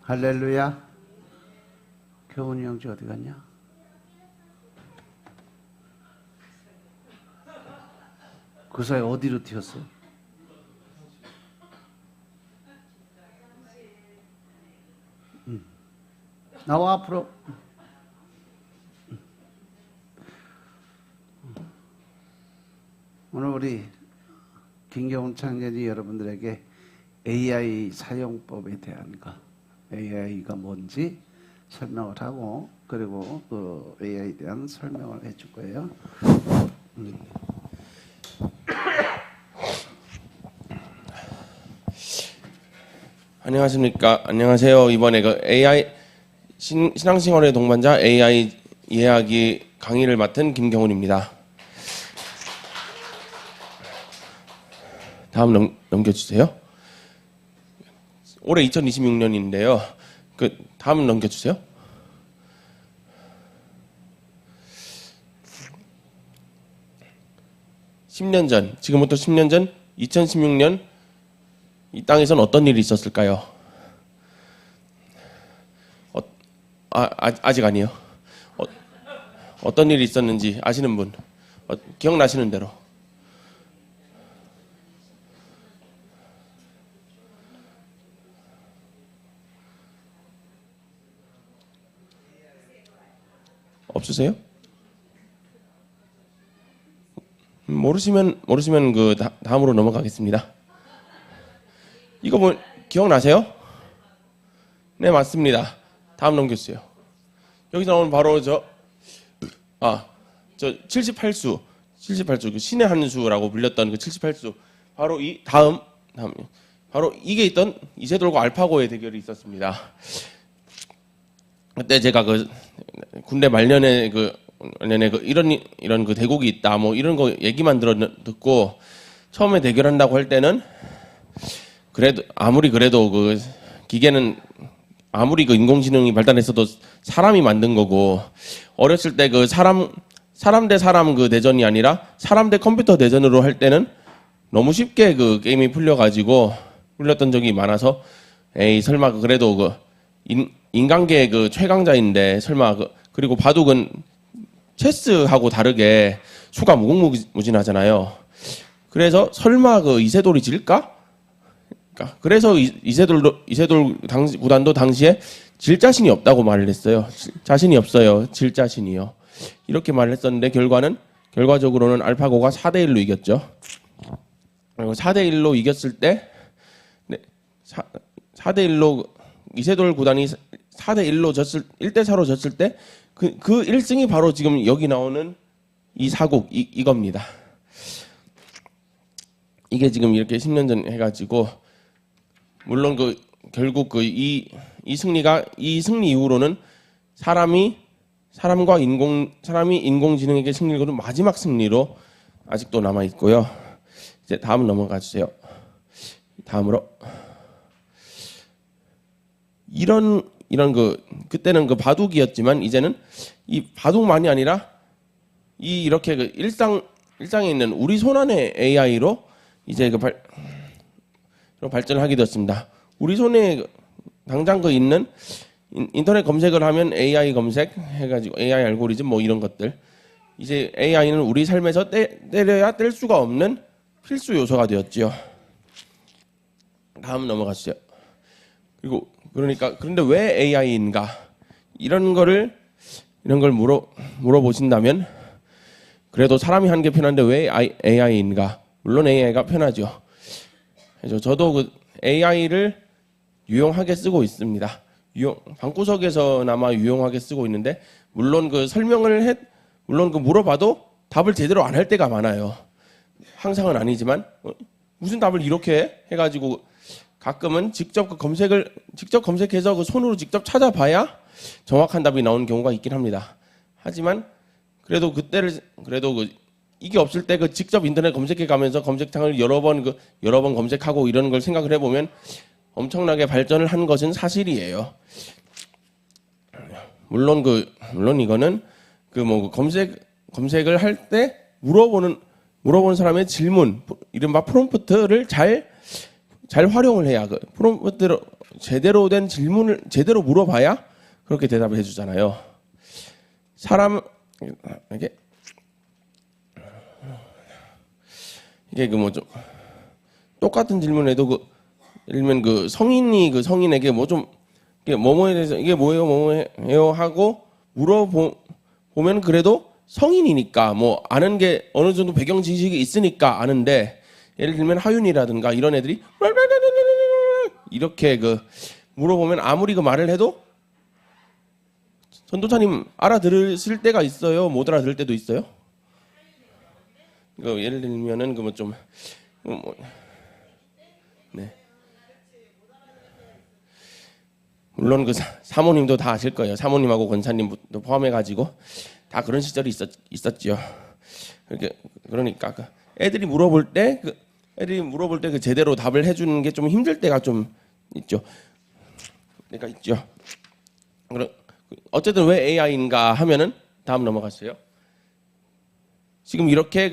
할렐루야. 교훈이 형제 어디 갔냐? 그 사이 어디로 튀었어? 나와 앞으로. 오늘 우리 김경훈 창년이 여러분들에게 AI 사용법에 대한 거, AI가 뭔지 설명을 하고, 그리고 그 AI에 대한 설명을 해줄 거예요. 안녕하십니까. 안녕하세요. 이번에 그 AI 신앙생활의 동반자 AI 이해하기 강의를 맡은 김경훈입니다. 다음 넘겨주세요. 올해 2026년인데요. 그 다음 넘겨주세요. 지금부터 10년 전 2016년 이 땅에선 어떤 일이 있었을까요? 아직 아니에요. 어떤 일이 있었는지 아시는 분? 기억나시는 대로. 없으세요? 모르시면 그 다음으로 넘어가겠습니다. 이거 뭐 기억나세요? 네, 맞습니다. 다음 넘겨주세요. 여기서 나오는 바로 저 78수 그 신의 한 수라고 불렸던 그 78수, 바로 이 다음 바로 이게 있던 이세돌과 알파고의 대결이 있었습니다. 그때 제가 그 군대 말년에 이런 그 대국이 있다 뭐 이런 거 얘기만 듣고 처음에 대결한다고 할 때는 아무리 그래도 그 기계는 아무리 그 인공지능이 발달했어도 사람이 만든 거고, 어렸을 때 그 사람 대 사람 그 대전이 아니라 사람 대 컴퓨터 대전으로 할 때는 너무 쉽게 그 게임이 풀렸던 적이 많아서, 에이 설마 그래도 그 인간계의 그 최강자인데 설마 그리고 바둑은 체스하고 다르게 수가 무궁무진하잖아요. 그래서 설마 그 이세돌이 질까? 그래서 이세돌 구단도 당시에 질 자신이 없다고 말을 했어요. 자신이 없어요. 질 자신이요. 이렇게 말을 했었는데 결과적으로는 알파고가 4대1로 이겼죠. 그리고 4대1로 이겼을 때 4대1로 이세돌 구단이 4대1로 1대4로 졌을 때 그 1승이 바로 지금 여기 나오는 이 사국 이겁니다. 이게 지금 이렇게 10년 전 해가지고, 물론 결국 이 승리 이후로는 사람이 인공지능에게 승리를 거둔 마지막 승리로 아직도 남아 있고요. 이제 다음 넘어가 주세요. 다음으로 그때는 그 바둑이었지만 이제는 이 바둑만이 아니라 이렇게 그 일상에 있는 우리 손 안의 AI로 이제 발전을 하게 되었습니다. 우리 손에 당장 있는 인터넷 검색을 하면 AI 검색 해가지고 AI 알고리즘 뭐 이런 것들, 이제 AI는 우리 삶에서 때려야 뗄 수가 없는 필수 요소가 되었지요. 다음 넘어가시죠. 그런데 왜 AI인가? 이런 걸 물어보신다면, 그래도 사람이 하는 게 편한데 왜 AI인가? 물론 AI가 편하죠. 그래서 저도 그 AI를 유용하게 쓰고 있습니다. 방구석에서나마 유용하게 쓰고 있는데, 물론 물어봐도 답을 제대로 안 할 때가 많아요. 항상은 아니지만 무슨 답을 이렇게 해가지고 가끔은 직접 검색해서 그 손으로 직접 찾아봐야 정확한 답이 나오는 경우가 있긴 합니다. 하지만 그래도 이게 없을 때 직접 인터넷 검색해 가면서 검색창을 여러 번 검색하고 이런 걸 생각을 해보면 엄청나게 발전을 한 것은 사실이에요. 물론 이거는 검색을 할 때 물어보는 사람의 질문, 이른바 프롬프트를 잘 활용을 해야, 프롬프트를 제대로 된 질문을 제대로 물어봐야 그렇게 대답을 해주잖아요. 사람 이게 그 뭐 좀 똑같은 질문에도 그 예를 들면 그 성인이 그 성인에게 뭐 좀 이게 뭐뭐에 대해서 이게 뭐예요 뭐예요 하고 물어보면 그래도 성인이니까 뭐 아는 게 어느 정도 배경 지식이 있으니까 아는데 예를 들면 하윤이라든가 이런 애들이 이렇게 그 물어보면 아무리 그 말을 해도 전도사님 알아들으실 때가 있어요, 못 알아들을 때도 있어요. 그 예를 들면은 그 뭐 좀 네. 물론 그 사모님도 다 아실 거예요. 사모님하고 권사님도 포함해가지고 다 그런 시절이 있었죠. 그러니까 그 애들이 물어볼 때 그 제대로 답을 해주는 게 좀 힘들 때가 좀 있죠. 그러니까 있죠. 어쨌든 왜 AI인가 하면은 다음 넘어갔어요. 지금 이렇게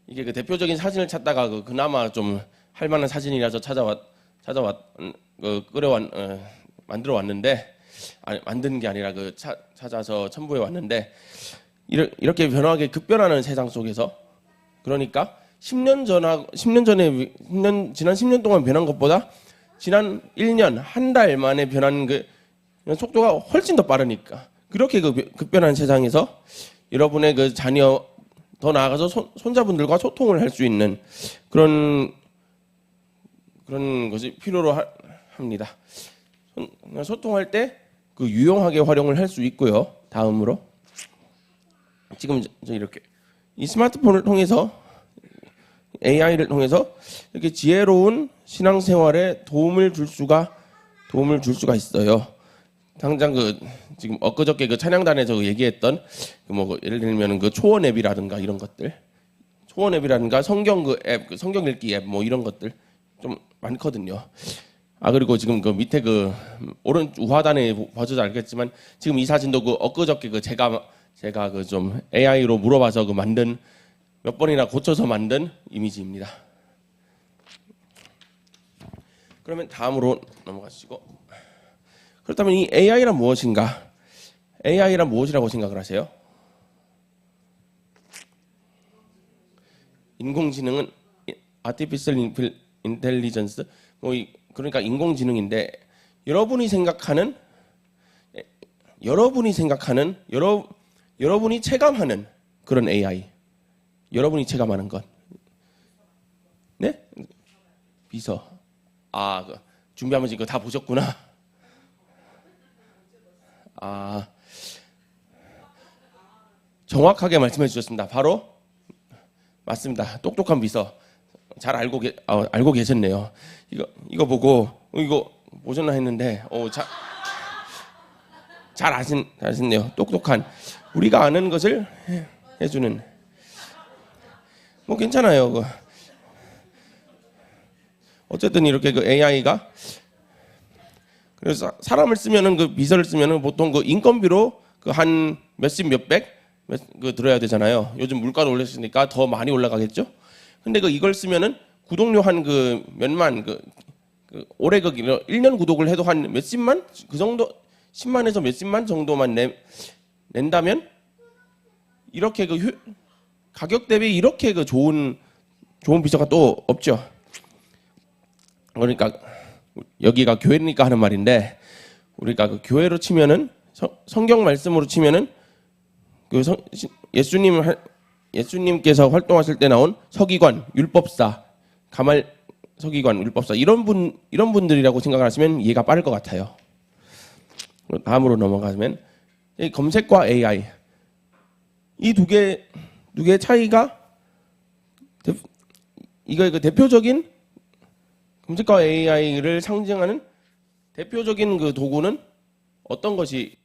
이게 그 대표적인 사진을 찾다가 그나마 좀 할 만한 사진이라서 만들어 왔는데 만든 게 아니라 찾아서 첨부해 왔는데 이렇게 변화하게 급변하는 세상 속에서 그러니까 지난 10년 동안 변한 것보다 지난 1년 한 달 만에 변한 그 속도가 훨씬 더 빠르니까 그렇게 급변한 세상에서 여러분의 그 자녀 더 나아가서 손자분들과 소통을 할 수 있는 그런 것이 필요로 합니다. 소통할 때 그 유용하게 활용을 할 수 있고요. 다음으로 지금 이렇게 이 스마트폰을 통해서 AI를 통해서 이렇게 지혜로운 신앙생활에 도움을 줄 수가 있어요. 당장 지금 엊그저께 그 찬양단에서 얘기했던 예를 들면 그 초원 앱이라든가 이런 것들, 초원 앱이라든가 성경 앱, 성경 읽기 앱 뭐 이런 것들 좀 많거든요. 그리고 지금 그 밑에 오른 우하단에 봐도 알겠지만 지금 이 사진도 엊그저께 제가 좀 AI로 물어봐서 만든 몇 번이나 고쳐서 만든 이미지입니다. 그러면 다음으로 넘어가시고 그렇다면 이 AI란 무엇인가? AI란 무엇이라고 생각을 하세요? 인공지능은 Artificial Intelligence 그러니까 인공지능인데 여러분이 체감하는 그런 AI 여러분이 체감하는 것 네? 비서 준비하면서 이거 다 보셨구나. 정확하게 말씀해 주셨습니다. 바로 맞습니다. 똑똑한 비서 잘 알고 계셨네요. 이거 보고 이거 보셨나 했는데 잘 아셨네요. 똑똑한 우리가 아는 것을 해주는 뭐 괜찮아요. 어쨌든 이렇게 AI가 그래서 사람을 쓰면은 비서를 쓰면은 보통 인건비로 한 몇십 몇백 들어야 되잖아요. 요즘 물가도 올랐으니까 더 많이 올라가겠죠. 근데 이걸 쓰면은 구독료 한 몇만 올해 1년 구독을 해도 한 몇십만 그 정도 10만에서 몇십만 정도만 낸다면 이렇게 가격 대비 이렇게 좋은 비서가 또 없죠. 그러니까 여기가 교회니까 하는 말인데 우리가 교회로 치면은 성경 말씀으로 치면은 예수님께서 활동하실 때 나온 서기관, 율법사, 가말 서기관, 율법사 이런 분들이라고 생각하시면 이해가 빠를 것 같아요. 다음으로 넘어가면 검색과 AI 이 두 개의 차이가 이거 대표적인 검색과 AI를 상징하는 대표적인 도구는 어떤 것이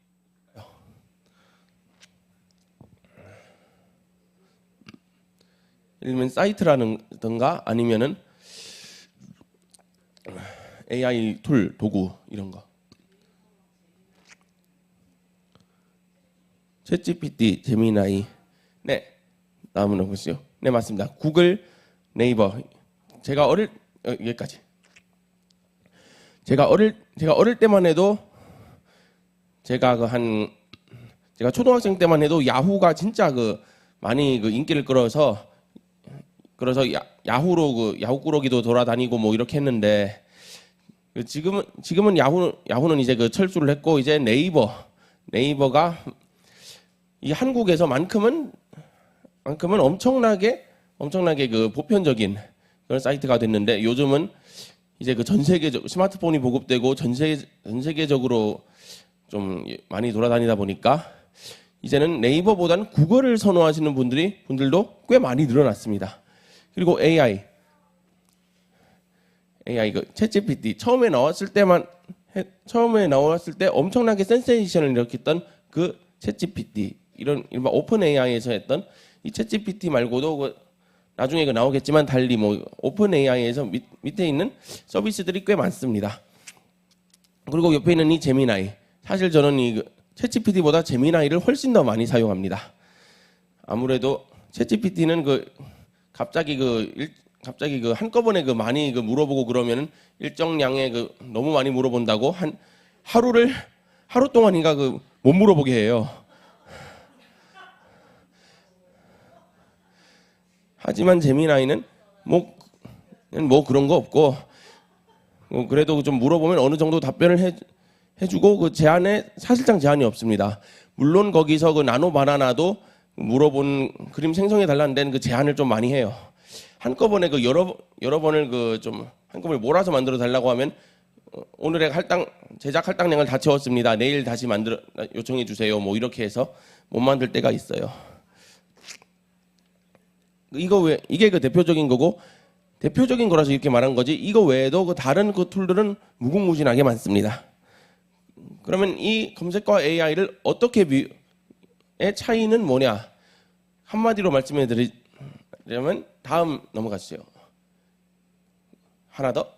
예를 들면 사이트라든가 아니면은 AI 툴 도구 이런 거. 챗GPT, 제미나이. 네. 다음으로 보시죠. 네, 맞습니다. 구글, 네이버. 제가 여기까지. 제가 어릴 때만 해도 제가 초등학생 때만 해도 야후가 진짜 많이 인기를 끌어서 야후로 야후 꾸러기도 돌아다니고 뭐 이렇게 했는데 지금은 야후는 이제 철수를 했고 이제 네이버가 이 한국에서만큼은 엄청나게 보편적인 그런 사이트가 됐는데 요즘은 이제 전 세계적 스마트폰이 보급되고 전 세계적으로 좀 많이 돌아다니다 보니까 이제는 네이버보다는 구글을 선호하시는 분들도 꽤 많이 늘어났습니다. 그리고 AI 챗GPT 처음에 나왔을 때 엄청나게 센세이션을 일으켰던 그 챗GPT 이런 일반 오픈 AI에서 했던 이 챗GPT 말고도 나중에 나오겠지만 달리 뭐 오픈 AI에서 밑에 있는 서비스들이 꽤 많습니다. 그리고 옆에 있는 이 제미나이 사실 저는 이 챗GPT보다 제미나이를 훨씬 더 많이 사용합니다. 아무래도 챗GPT는 갑자기 한꺼번에 많이 물어보고 그러면은 일정량의 너무 많이 물어본다고 하루 동안인가 못 물어보게 해요. 하지만 제미나이는 뭐 그런 거 없고 그래도 좀 물어보면 어느 정도 답변을 해주고 사실상 제한이 없습니다. 물론 거기서 나노 바나나도 물어본 그림 생성해 달라는 데는 제한을 좀 많이 해요. 한꺼번에 여러 번을 좀 한꺼번에 몰아서 만들어 달라고 하면 오늘의 제작 할당량을 다 채웠습니다. 내일 다시 요청해 주세요. 뭐 이렇게 해서 못 만들 때가 있어요. 이게 대표적인 거고 대표적인 거라서 이렇게 말한 거지 이거 외에도 다른 툴들은 무궁무진하게 많습니다. 그러면 이 검색과 AI를 의 차이는 뭐냐? 한마디로 말씀해 드리려면 다음 넘어가시죠. 하나 더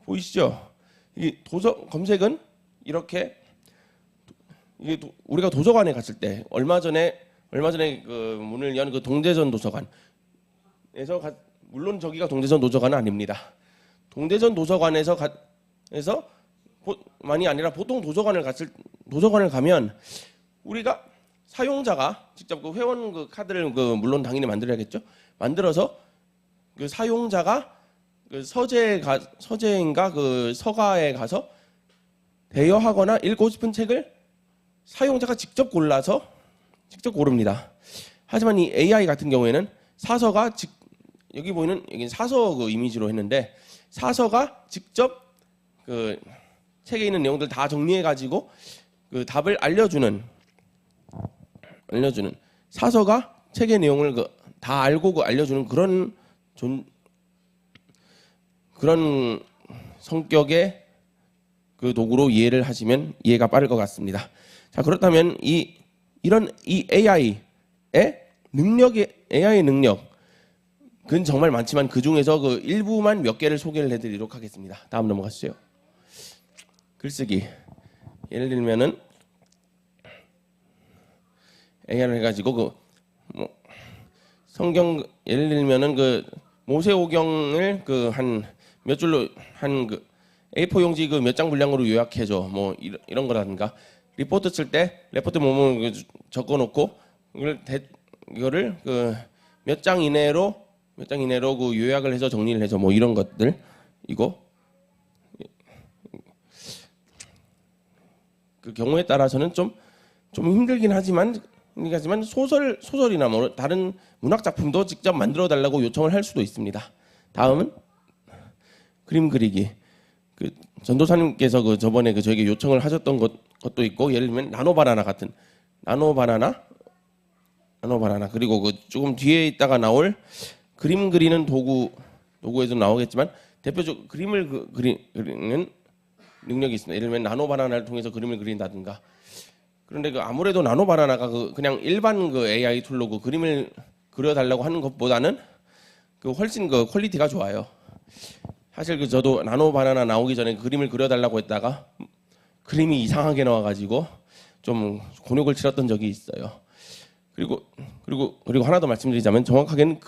보이시죠? 이 검색은 이렇게 우리가 도서관에 갔을 때 얼마 전에 문을 연 동대전 도서관에서 물론 저기가 동대전 도서관은 아닙니다. 동대전 도서관에서 만이 아니라 보통 도서관을 가면 우리가 사용자가 직접 회원 카드를 물론 당연히 만들어야겠죠. 만들어서 사용자가 서재인가 서가에 가서 대여하거나 읽고 싶은 책을 사용자가 직접 고릅니다. 하지만 이 AI 같은 경우에는 사서가 여기 보이는 여기 사서 이미지로 했는데 사서가 직접 책에 있는 내용들 다 정리해 가지고 답을 알려주는 사서가 책의 내용을 다 알고 알려주는 그런 성격의 도구로 이해를 하시면 이해가 빠를 것 같습니다. 자, 그렇다면 이런 AI의 능력은 정말 많지만 그 중에서 일부만 몇 개를 소개를 해드리도록 하겠습니다. 다음 넘어가시죠. 글쓰기. 예를 들면은 AI를 해가지고 성경 예를 들면은 모세오경을 한 몇 줄로 A4 용지 몇 장 분량으로 요약해줘 뭐 이런 거라든가 리포트 쓸 때 레포트 뭐뭐 적어놓고 이거를 몇 장 이내로 요약을 해서 정리를 해서 뭐 이런 것들 경우에 따라서는 좀 힘들긴 하지만 소설이나 뭐 다른 문학 작품도 직접 만들어 달라고 요청을 할 수도 있습니다. 다음은 그림 그리기. 전도사님께서 저번에 저에게 요청을 하셨던 것도 있고 예를 들면 나노바나나 그리고 조금 뒤에 있다가 나올 그림 그리는 도구에도 나오겠지만 대표적으로 그림을 그리는 능력이 있습니다. 예를 들면 나노바나나를 통해서 그림을 그린다든가. 그런데 아무래도 나노바나나가 그냥 일반 AI 툴로 그림을 그려달라고 하는 것보다는 훨씬 퀄리티가 좋아요. 사실 저도 나노바나나 나오기 전에 그림을 그려달라고 했다가 그림이 이상하게 나와가지고 좀 곤욕을 치렀던 적이 있어요. 그리고 하나 더 말씀드리자면 정확하게는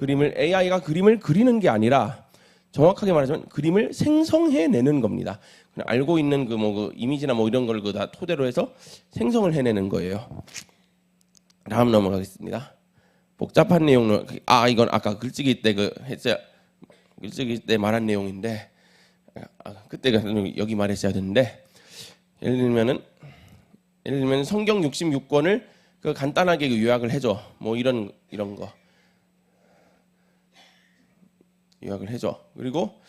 AI가 그림을 그리는 게 아니라 정확하게 말하자면 그림을 생성해내는 겁니다. 그냥 알고 있는 그 이미지나 뭐 이런 걸 다 토대로 해서 생성을 해내는 거예요. 다음 넘어가겠습니다. 복잡한 내용은 이건 아까 글쓰기 때 글쓰기 때 말한 내용인데 그때가 여기 말했어야 되는데 예를 들면 성경 66권을 간단하게 요약을 해줘. 뭐 이런 거 요약을 해줘. 그리고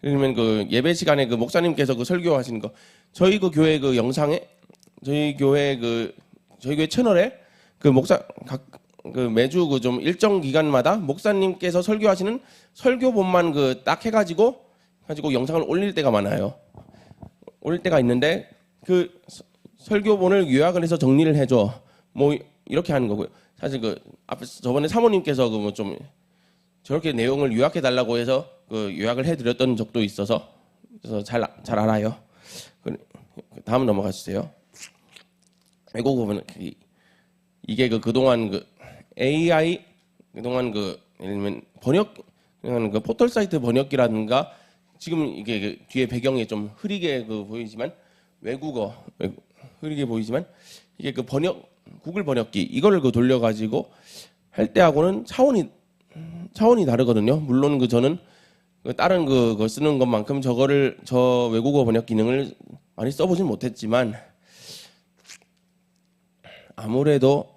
예를 들면 예배 시간에 목사님께서 설교하시는 거 저희 교회 영상에 저희 교회 채널에 목사 매주 좀 일정 기간마다 목사님께서 설교하시는 설교본만 딱 해가지고 영상을 올릴 때가 많아요. 올릴 때가 있는데 설교본을 요약을 해서 정리를 해줘. 뭐 이렇게 하는 거고요. 사실 앞에 저번에 사모님께서 좀 저렇게 내용을 요약해 달라고 해서 요약을 해드렸던 적도 있어서 그래서 잘 알아요. 다음 넘어가 주세요. 외국어 보면 이게 그동안 AI 그동안 예를 들면 번역 포털 사이트 번역기라든가 지금 이게 뒤에 배경에 좀 흐리게 보이지만 외국어 흐리게 보이지만 이게 구글 번역기 이거를 돌려가지고 할 때하고는 차원이 다르거든요. 물론 저는 다른 거 쓰는 것만큼 저 외국어 번역 기능을 많이 써보진 못했지만 아무래도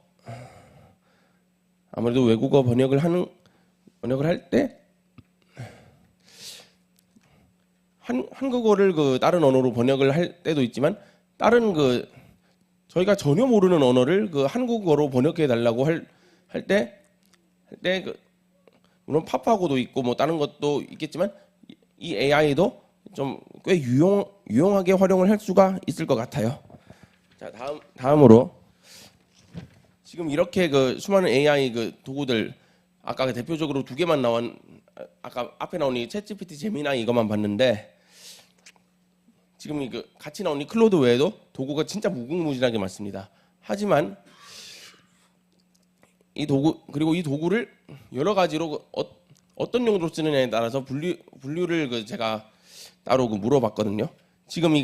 외국어 번역을 할 때 한국어를 다른 언어로 번역을 할 때도 있지만 다른 저희가 전혀 모르는 언어를 한국어로 번역해 달라고 할 때 물론 팝하고도 있고 뭐 다른 것도 있겠지만 이 AI도 좀 꽤 유용하게 활용을 할 수가 있을 것 같아요. 자, 다음으로 지금 이렇게 수많은 AI 도구들 아까 대표적으로 두 개만 아까 앞에 나온 이 챗GPT 제미나이 이것만 봤는데 지금 같이 나온 이 클로드 외에도 도구가 진짜 무궁무진하게 많습니다. 하지만 이 도구를 여러 가지로 어떤 용도로 쓰느냐에 따라서 분류를 제가 따로 물어봤거든요. 지금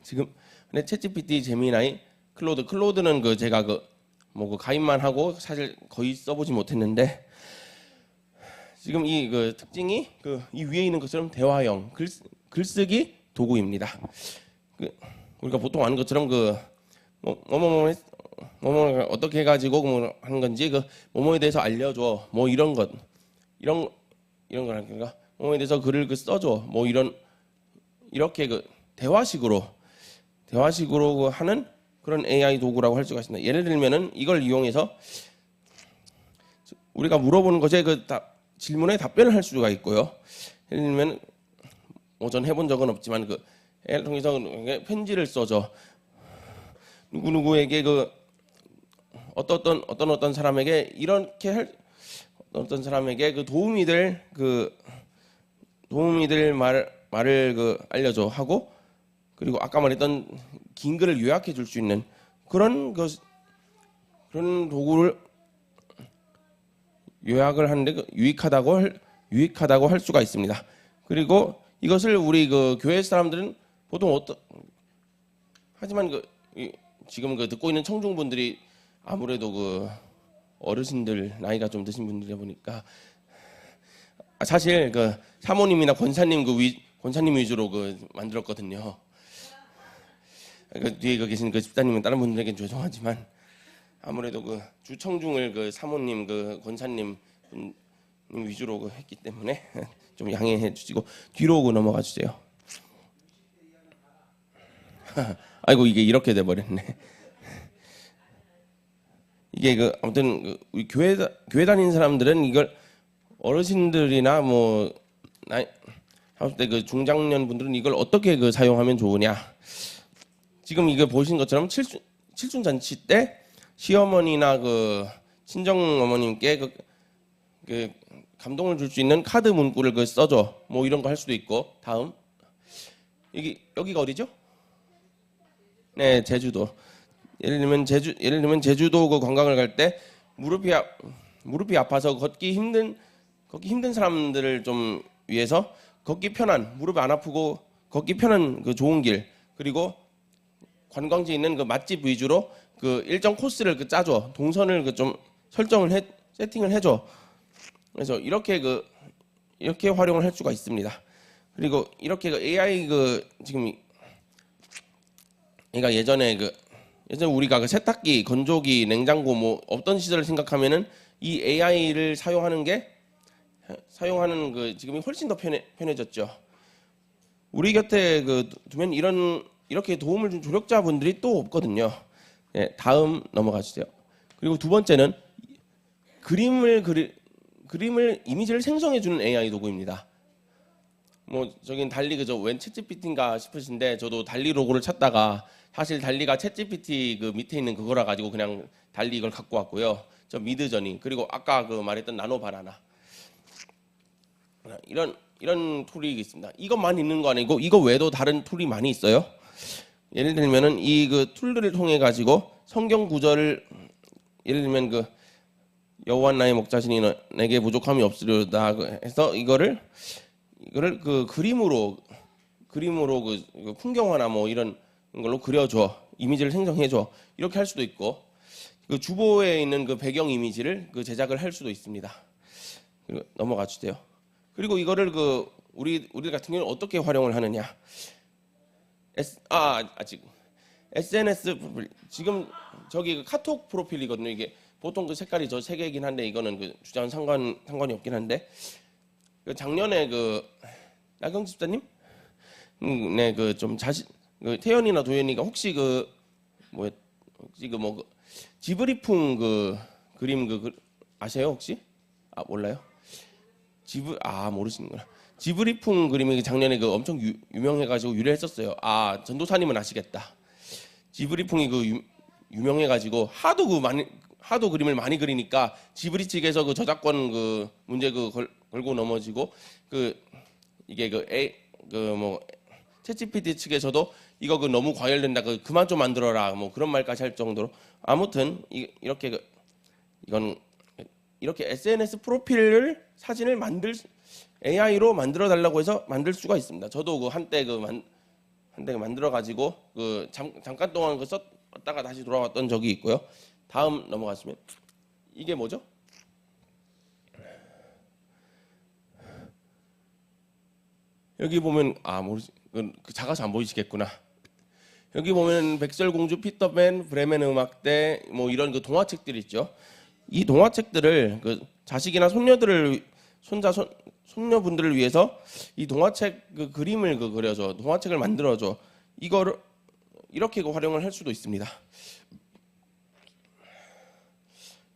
지금 챗GPT, 제미나이, 클로드는 제가 가입만 하고 사실 거의 써보지 못했는데 지금 이 특징이 이 위에 있는 것처럼 대화형 글쓰기 도구입니다. 우리가 보통 아는 것처럼 뭐뭐 어떻게 해가지고 하는 건지 뭐뭐에 대해서 알려줘 뭐 이런 거 하니까 뭐뭐에 대해서 글을 써줘 뭐 이렇게 대화식으로 하는 그런 AI 도구라고 할 수가 있습니다. 예를 들면은 이걸 이용해서 우리가 물어보는 것에 질문에 답변을 할 수가 있고요. 예를 들면 전 해본 적은 없지만 AI를 통해서 편지를 써줘. 누구누구에게 어떤 사람에게 이렇게 어떤 사람에게 도움이 될 말을 알려줘 하고 그리고 아까 말했던 긴 글을 요약해 줄 수 있는 그런 도구를 요약을 하는데 유익하다고 할 수가 있습니다. 그리고 이것을 우리 교회 사람들은 보통 하지만 지금 듣고 있는 청중분들이 아무래도 어르신들 나이가 좀 드신 분들이다 보니까 사실 사모님이나 권사님 위주로 만들었거든요. 뒤에 계신 집사님은 다른 분들에겐 죄송하지만 아무래도 주청중을 사모님 권사님 위주로 했기 때문에 좀 양해해 주시고 뒤로 넘어가 주세요. 아이고 이게 이렇게 돼 버렸네. 이게 아무튼 우리 교회 다니는 사람들은 이걸 어르신들이나 뭐 나이 때 중장년 분들은 이걸 어떻게 사용하면 좋으냐. 지금 이거 보신 것처럼 칠순 잔치 때 시어머니나 친정 어머님께 감동을 줄 수 있는 카드 문구를 써줘. 뭐 이런 거 할 수도 있고. 다음 여기가 어디죠? 네, 제주도. 예를 들면 제주도 그 관광을 갈 때 무릎이 아파서 걷기 힘든 사람들을 좀 위해서 걷기 편한, 무릎이 안 아프고 걷기 편한 그 좋은 길, 그리고 관광지에 있는 그 맛집 위주로 그 일정 코스를 그 짜줘. 동선을 그 좀 세팅을 해줘. 그래서 이렇게 활용을 할 수가 있습니다. 그리고 이렇게 그 AI 지금 그러니까 예전에 우리가 그 세탁기, 건조기, 냉장고 뭐 없던 시절을 생각하면은 이 AI를 사용하는 지금이 훨씬 더 편해졌죠. 우리 곁에 두면 이렇게 도움을 준 조력자분들이 또 없거든요. 네, 다음 넘어가 주세요. 그리고 두 번째는 이미지를 생성해 주는 AI 도구입니다. 뭐 저긴 달리 웬 챗GPT인가 싶으신데, 저도 달리 로고를 찾다가 사실 달리가 챗GPT 그 밑에 있는 그거라 가지고 그냥 달리 이걸 갖고 왔고요. 저 미드저니, 그리고 아까 말했던 나노바나나, 이런 툴이 있습니다. 이것만 있는 거 아니고 이거 외에도 다른 툴이 많이 있어요. 예를 들면은 이 툴들을 통해 가지고 성경 구절을, 예를 들면 여호와 나의 목자시니 내게 부족함이 없으리로다 해서 이거를 그림으로 풍경화나 뭐 이런 걸로 그려줘, 이미지를 생성해줘, 이렇게 할 수도 있고, 주보에 있는 배경 이미지를 제작을 할 수도 있습니다. 그리고 넘어가 주세요. 그리고 이거를 우리 같은 경우는 어떻게 활용을 하느냐? SNS 지금 저기 카톡 프로필이거든요. 이게 보통 색깔이 저 세 개이긴 한데, 이거는 주장 상관이 없긴 한데, 작년에 나경 집사님, 네, 좀 태연이나 도연이가 혹시 지브리풍 그림 아세요 혹시? 몰라요? 모르시는구나. 지브리풍 그림이 작년에 엄청 유명해가지고 유래했었어요. 전도사님은 아시겠다. 지브리풍이 유명해가지고 하도 그림을 많이 그리니까 지브리 측에서 저작권 문제 걸고 넘어지고, 이게 챗GPT 측에서도 이거 너무 과열된다, 그만 좀 만들어라, 뭐 그런 말까지 할 정도로. 아무튼 이렇게 SNS 프로필을 사진을 AI로 만들어 달라고 해서 만들 수가 있습니다. 저도 한때 만들어 가지고 잠깐 동안 썼다가 다시 돌아왔던 적이 있고요. 다음 넘어가시면, 이게 뭐죠? 여기 보면 작아서 안 보이시겠구나. 여기 보면 백설공주, 피터팬, 브레멘 음악대, 뭐 이런 동화책들이 있죠. 이 동화책들을 자식이나 손녀분들을 위해서 이 동화책 그림을 그려줘, 동화책을 만들어줘. 이거를 이렇게 활용을 할 수도 있습니다.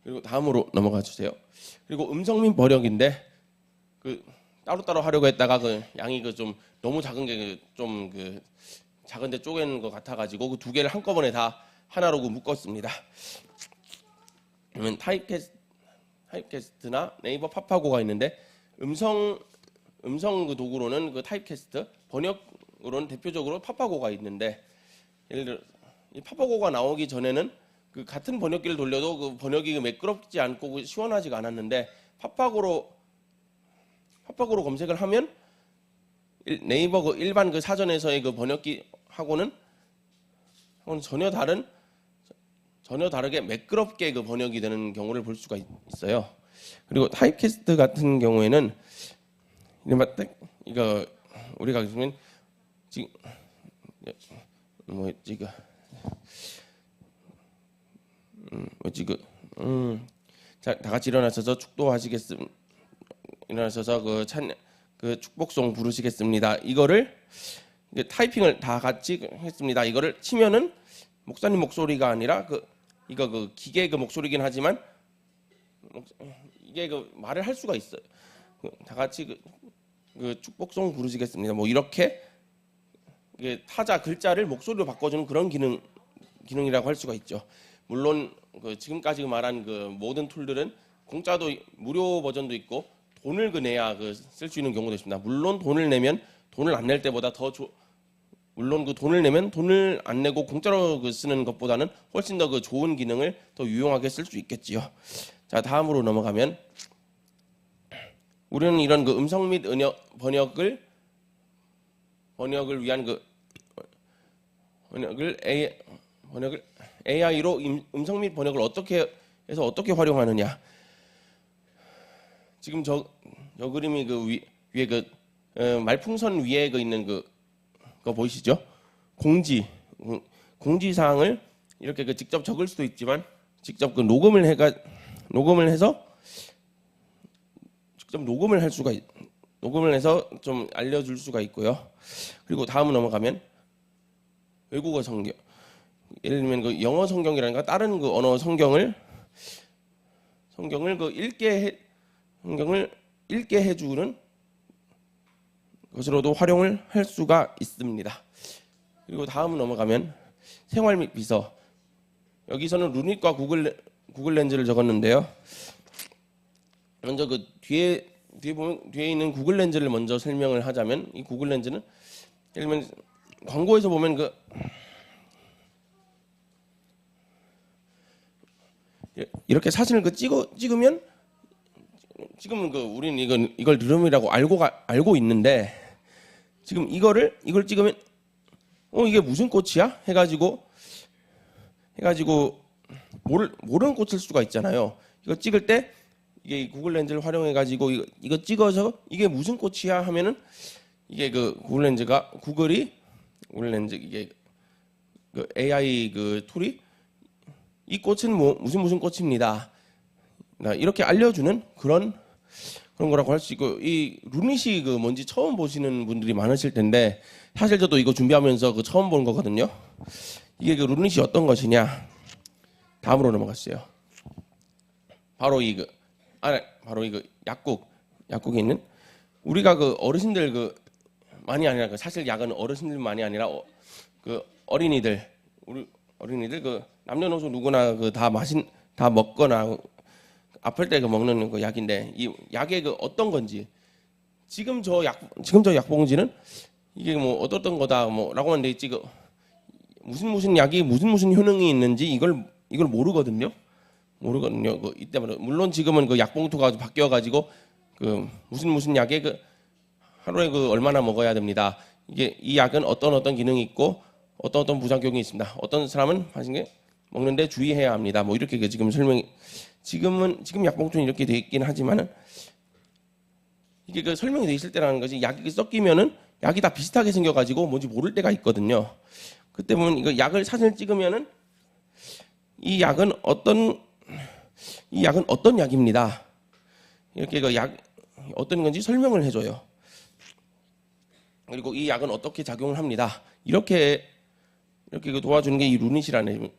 그리고 다음으로 넘어가 주세요. 그리고 음성민 번역인데, 따로따로 하려고 했다가 양이 좀 너무 작은 게 좀 작은데 쪼개는 것 같아가지고 두 개를 한꺼번에 다 하나로 묶었습니다. 그러면 타입캐스트나 네이버 파파고가 있는데, 음성 도구로는 타입캐스트, 번역으로는 대표적으로 파파고가 있는데, 예를 들어 이 파파고가 나오기 전에는 같은 번역기를 돌려도 번역이 매끄럽지 않고 시원하지가 않았는데, 파파고로 검색을 하면 네이버 일반 사전에서의 번역기하고는 전혀 다르게 매끄럽게 번역이 되는 경우를 볼 수가 있어요. 그리고 타입캐스트 같은 경우에는 이거 우리가 보면 지금 자, 다 같이 일어나셔서 축도하시겠습니다. 일어나셔서 축복송 부르시겠습니다. 이거를 타이핑을 다 같이 했습니다. 이거를 치면은 목사님 목소리가 아니라 이거 기계 목소리긴 하지만 이게 말을 할 수가 있어요. 다 같이 축복송 부르시겠습니다. 뭐 이렇게 타자 글자를 목소리로 바꿔주는 그런 기능이라고 할 수가 있죠. 물론 지금까지 말한 모든 툴들은 공짜도 무료 버전도 있고 돈을 내야 쓸 수 있는 경우도 있습니다. 물론 돈을 내면 돈을 안 낼 때보다 더 물론 그 돈을 내면 돈을 안 내고 공짜로 그 쓰는 것보다는 훨씬 더 그 좋은 기능을 더 유용하게 쓸 수 있겠지요. 자, 다음으로 넘어가면 우리는 이런 그 음성 및 번역을 위한 그 번역을 AI로 음성 및 번역을 어떻게 해서 어떻게 활용하느냐. 지금 저 그림이 그 위에 그 말풍선 위에 그 있는 그거 보이시죠? 공지 사항을 이렇게 그 직접 적을 수도 있지만 직접 그 녹음을 해서 직접 녹음을 해서 좀 알려줄 수가 있고요. 그리고 다음 넘어가면 외국어 성경, 예를 들면 그 영어 성경이라든가 다른 그 언어 성경을 그 읽게 해주는 것으로도 활용을 할 수가 있습니다. 그리고 다음 넘어가면 생활 및 비서. 여기서는 루닛과 구글 렌즈를 적었는데요. 먼저 그 뒤에 있는 구글 렌즈를 먼저 설명을 하자면, 이 구글 렌즈는 예를 들면 광고에서 보면 그 이렇게 사진을 그 찍으면 지금은 그 우리는 이걸 드럼이라고 알고 있는데, 지금 이걸 찍으면 이게 무슨 꽃이야? 해가지고 모르는 꽃일 수가 있잖아요. 이거 찍을 때 이게 구글 렌즈를 활용해가지고 이거 찍어서 이게 무슨 꽃이야 하면은 이게 그 구글 렌즈 이게 그 AI 그 툴이 이 꽃은 무슨 꽃입니다. 이렇게 알려주는 그런 거라고 할 수 있고, 이 루닛이 그 뭔지 처음 보시는 분들이 많으실 텐데, 사실 저도 이거 준비하면서 그 처음 본 거거든요. 이게 그 루닛이 어떤 것이냐. 다음으로 넘어갔어요. 바로 이거 약국에 있는, 우리가 그 어르신들 그 많이 아니라 그 사실 약은 어르신들만이 아니라 그 어린이들 그 남녀노소 누구나 그 다 먹거나 아플 때 그 먹는 그 약인데, 이 약의 그 어떤 건지, 지금 저 약봉지는 이게 뭐 어떤 거다 뭐라고 하는데, 지금 무슨 약이 무슨 효능이 있는지 이걸 모르거든요. 그 이때마다 물론 지금은 그 약봉투가 바뀌어가지고 그 무슨 약에 그 하루에 그 얼마나 먹어야 됩니다. 이게 이 약은 어떤 기능이 있고 어떤 부작용이 있습니다. 어떤 사람은 맛있게 먹는데 주의해야 합니다. 뭐 이렇게 지금 지금 약봉투는 이렇게 돼 있긴 하지만은, 이게 그 설명이 돼 있을 때라는 것이 약이 섞이면은 약이 다 비슷하게 생겨가지고 뭔지 모를 때가 있거든요. 그때 보면 이거 약을 사진을 찍으면은 이 약은 어떤 약입니다. 이렇게 그 약 어떤 건지 설명을 해줘요. 그리고 이 약은 어떻게 작용을 합니다. 이렇게 그 도와주는 게 이 루닛이라는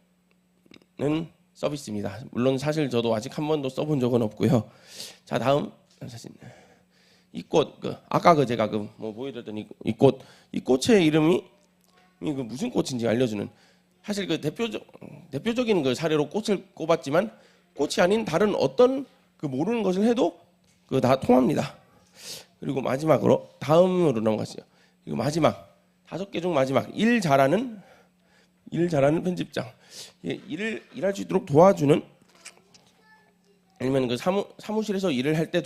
서비스입니다. 물론 사실 저도 아직 한 번도 써본 적은 없고요. 자, 다음 사진. 이 꽃, 아까 제가 보여드렸던 이 꽃의 이름이 그 무슨 꽃인지 알려주는, 사실 그 대표적인 그 사례로 꽃을 꼽았지만, 꽃이 아닌 다른 어떤 그 모르는 것을 해도 그 다 통합니다. 그리고 마지막으로 다음으로 넘어갔어요. 그리고 마지막 5개 중 마지막, 일 잘하는 편집장. 일할 수 있도록 도와주는, 아니면 그 사무실에서 일을 할 때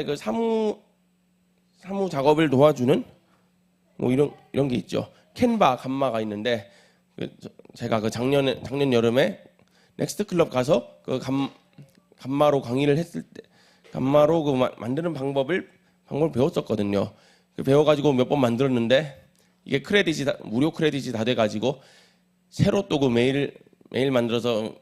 그 사무 작업을 도와주는 뭐 이런 게 있죠. 캔바 감마가 있는데, 제가 그 작년 여름에 넥스트 클럽 가서 그 감마로 강의를 했을 때 감마로 그 만드는 방법을 배웠었거든요. 배워가지고 몇 번 만들었는데, 이게 무료 크레딧이 다 돼가지고 새로 또 그 메일 만들어서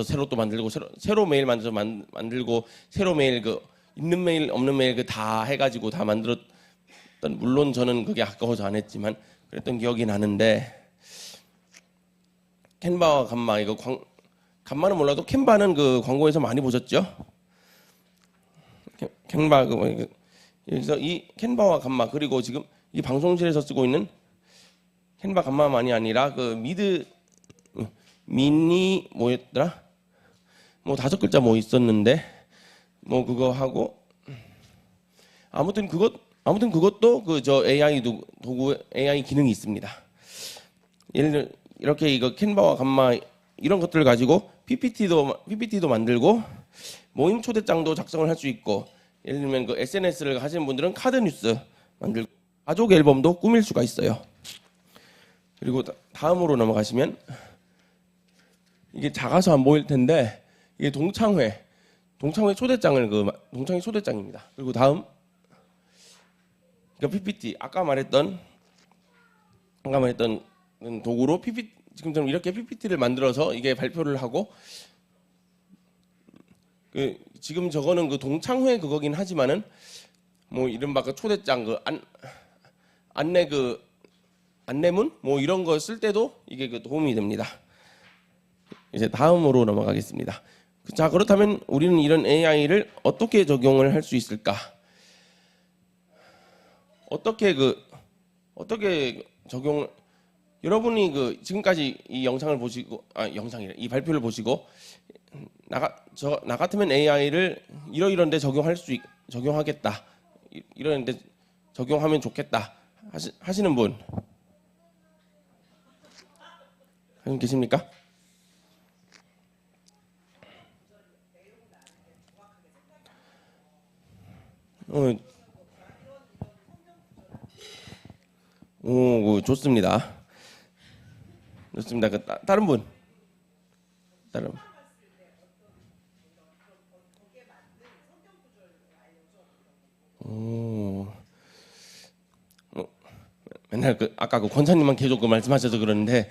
새로 또 만들고 새로 메일 만들어서 만들고 새로 메일 그 있는 메일 없는 메일 그 다 해가지고 다 만들었던, 물론 저는 그게 아까워서 안 했지만 그랬던 기억이 나는데, 캔바와 감마, 이거 감마는 몰라도 캔바는 그 광고에서 많이 보셨죠? 캔바 여기서 이 캔바와 감마, 그리고 지금 이 방송실에서 쓰고 있는 캔바 감마만이 아니라 그 미니 뭐였더라? 뭐 5글자 뭐 있었는데 뭐 그거 하고, 아무튼 아무튼 그것도 그 저 AI 도구 AI 기능이 있습니다. 예를 들어 이렇게 이거 캔버와 감마 이런 것들을 가지고 PPT도 만들고 모임 초대장도 작성을 할 수 있고, 예를 들면 그 SNS를 하시는 분들은 카드 뉴스 만들고 가족 앨범도 꾸밀 수가 있어요. 그리고 다음으로 넘어가시면 이게 작아서 안 보일 텐데 이게 동창회 초대장을 동창회 초대장입니다. 그리고 다음 PPT 아까 말했던 도구로 지금처럼 이렇게 PPT를 만들어서 이게 발표를 하고, 지금 저거는 그 동창회 그거긴 하지만은 뭐 이른바 그 초대장 안내문 뭐 이런 거 쓸 때도 이게 그 도움이 됩니다. 이제 다음으로 넘어가겠습니다. 자, 그렇다면 우리는 이런 AI를 어떻게 적용을 할 수 있을까? 어떻게 여러분이 지금까지 이 영상을 보시고 이 발표를 보시고 나 같으면 AI를 이러이런데 적용하겠다, 이러는데 적용하면 좋겠다 하시는 분 계십니까? 좋습니다. 다른 분. 맨날 아까 권사님만 계속 말씀하셔서 그러는데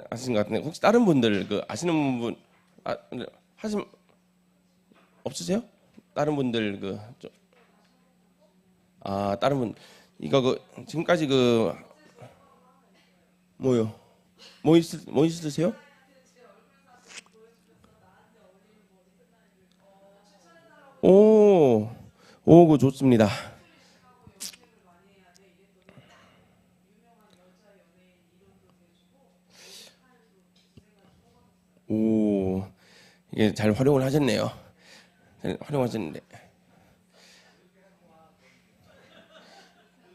하신 것 같은데, 혹시 다른 분들 아시는 분 하심 없으세요? 다른 분들 다른 분 이거 지금까지 뭐요? 뭐 있으세요? 그거 좋습니다. 이게 잘 활용을 하셨네요. 잘 활용하셨는데.